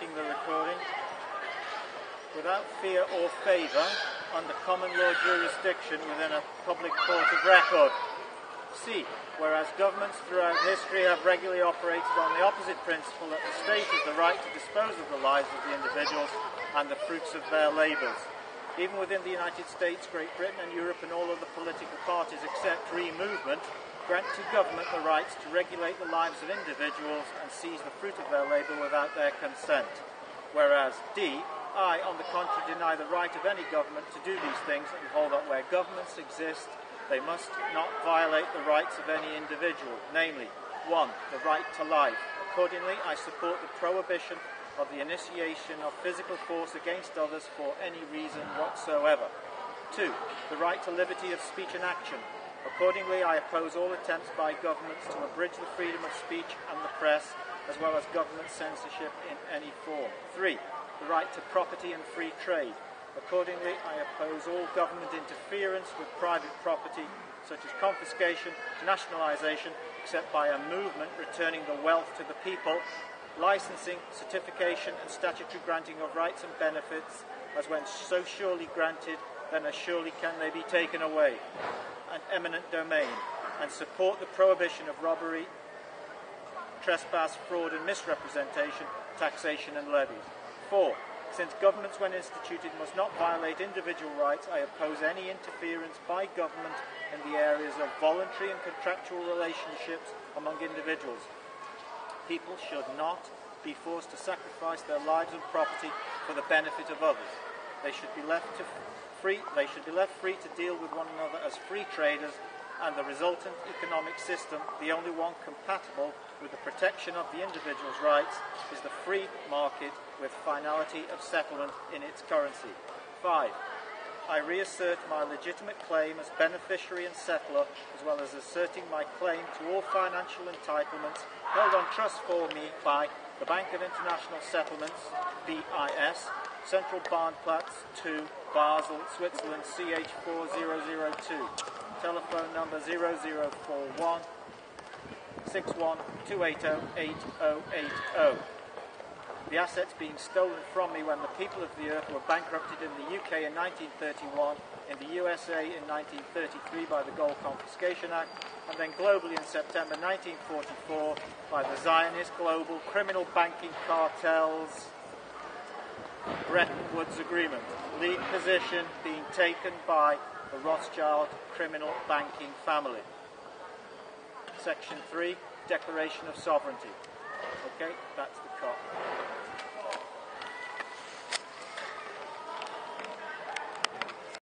making the recording, without fear or favour, under common law jurisdiction within a public court of record. C. Whereas governments throughout history have regularly operated on the opposite principle that the state has the right to dispose of the lives of the individuals and the fruits of their labours. Even within the United States, Great Britain and Europe and all other political parties except ReMovement grant to government the rights to regulate the lives of individuals and seize the fruit of their labour without their consent. Whereas D. I, on the contrary, deny the right of any government to do these things and hold that where governments exist, they must not violate the rights of any individual, namely, 1. The right to life. Accordingly, I support the prohibition of the initiation of physical force against others for any reason whatsoever. 2. The right to liberty of speech and action. Accordingly, I oppose all attempts by governments to abridge the freedom of speech and the press, as well as government censorship in any form. 3. The right to property and free trade. Accordingly, I oppose all government interference with private property, such as confiscation, nationalisation, except by a movement returning the wealth to the people, licensing, certification and statutory granting of rights and benefits, as when so surely granted, then as surely can they be taken away, an eminent domain, and support the prohibition of robbery, trespass, fraud and misrepresentation, taxation and levies. 4. Since governments, when instituted, must not violate individual rights, I oppose any interference by government in the areas of voluntary and contractual relationships among individuals. People should not be forced to sacrifice their lives and property for the benefit of others. They should be left free to deal with one another as free traders, and the resultant economic system, the only one compatible with the protection of the individual's rights, is the free market with finality of settlement in its currency. 5. I reassert my legitimate claim as beneficiary and settler, as well as asserting my claim to all financial entitlements held on trust for me by the Bank of International Settlements, BIS, Central Bahnplatz 2, Basel, Switzerland, CH4002. Telephone number 0041 61-280-8080. The assets being stolen from me when the people of the earth were bankrupted in the UK in 1931, in the USA in 1933 by the Gold Confiscation Act, and then globally in September 1944 by the Zionist global criminal banking cartels Bretton Woods Agreement. Lead position being taken by the Rothschild criminal banking family. Section 3, Declaration of Sovereignty.